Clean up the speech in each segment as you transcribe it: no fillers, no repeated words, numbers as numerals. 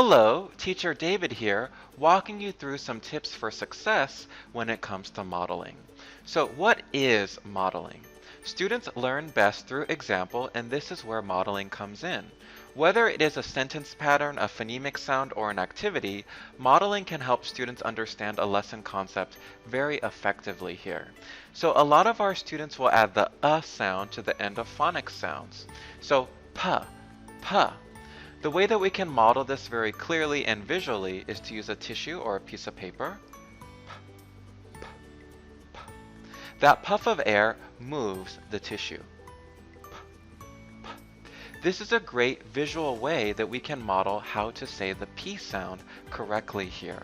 Hello, Teacher David here, walking you through some tips for success when it comes to modeling. So what is modeling? Students learn best through example, and this is where modeling comes in. Whether it is a sentence pattern, a phonemic sound, or an activity, modeling can help students understand a lesson concept very effectively here. So a lot of our students will add the sound to the end of phonics sounds. So p, p. The way that we can model this very clearly and visually is to use a tissue or a piece of paper. That puff of air moves the tissue. This is a great visual way that we can model how to say the P sound correctly here.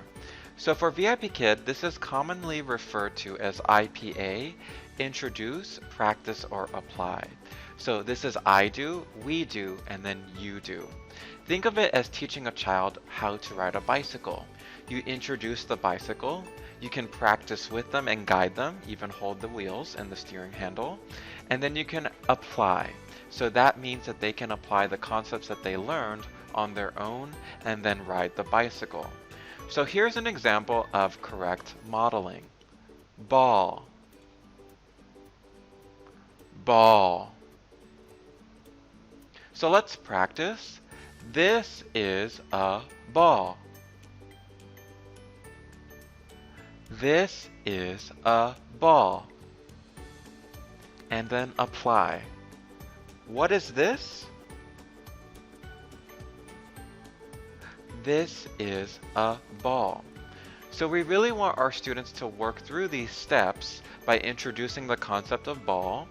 So for VIP Kid, this is commonly referred to as IPA, introduce, practice, or apply. So this is I do, we do, and then you do. Think of it as teaching a child how to ride a bicycle. You introduce the bicycle, you can practice with them and guide them, even hold the wheels and the steering handle, and then you can apply. So that means that they can apply the concepts that they learned on their own and then ride the bicycle. So here's an example of correct modeling. Ball, ball. So let's practice. This is a ball. This is a ball. And then apply. What is this? This is a ball. So we really want our students to work through these steps by introducing the concept of ball,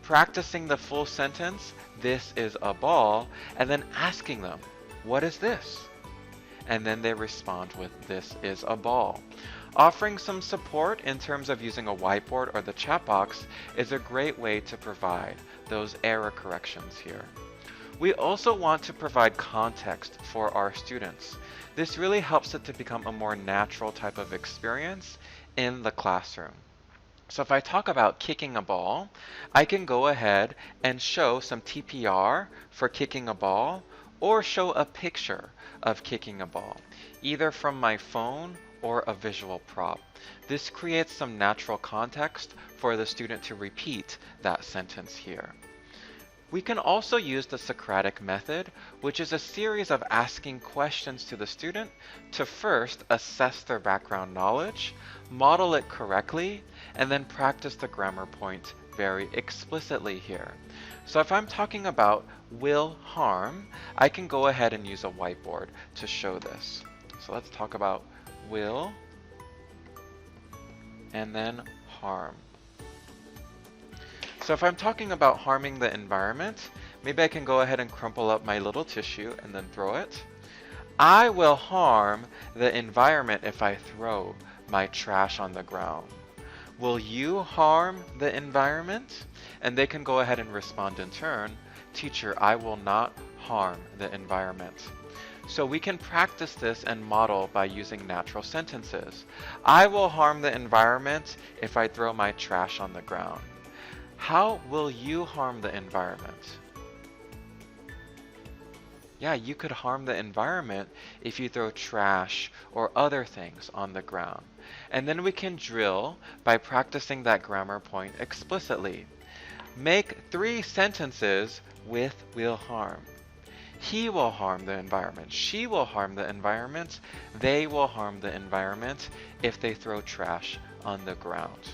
practicing the full sentence, this is a ball, and then asking them, what is this? And then they respond with, this is a ball. Offering some support in terms of using a whiteboard or the chat box is a great way to provide those error corrections here. We also want to provide context for our students. This really helps it to become a more natural type of experience in the classroom. So if I talk about kicking a ball, I can go ahead and show some TPR for kicking a ball or show a picture of kicking a ball, either from my phone or a visual prop. This creates some natural context for the student to repeat that sentence here. We can also use the Socratic method, which is a series of asking questions to the student to first assess their background knowledge, model it correctly, and then practice the grammar point very explicitly here. So if I'm talking about will harm, I can go ahead and use a whiteboard to show this. So let's talk about will and then harm. So if I'm talking about harming the environment, maybe I can go ahead and crumple up my little tissue and then throw it. I will harm the environment if I throw my trash on the ground. Will you harm the environment? And they can go ahead and respond in turn, teacher, I will not harm the environment. So we can practice this and model by using natural sentences. I will harm the environment if I throw my trash on the ground. How will you harm the environment? Yeah, you could harm the environment if you throw trash or other things on the ground. And then we can drill by practicing that grammar point explicitly. Make 3 sentences with will harm. He will harm the environment. She will harm the environment. They will harm the environment if they throw trash on the ground.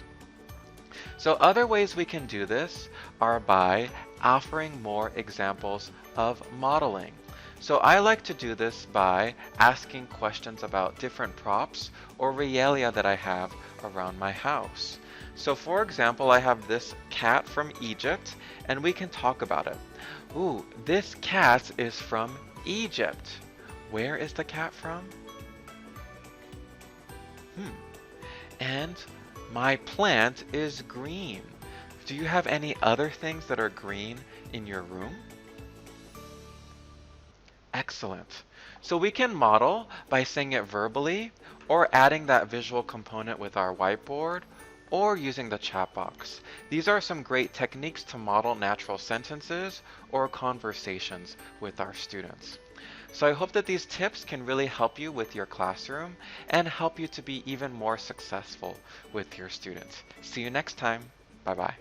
So other ways we can do this are by offering more examples of modeling. So I like to do this by asking questions about different props or realia that I have around my house. So for example, I have this cat from Egypt and we can talk about it. Ooh, this cat is from Egypt. Where is the cat from? And my plant is green. Do you have any other things that are green in your room? Excellent. So we can model by saying it verbally or adding that visual component with our whiteboard or using the chat box. These are some great techniques to model natural sentences or conversations with our students. So I hope that these tips can really help you with your classroom and help you to be even more successful with your students. See you next time. Bye bye.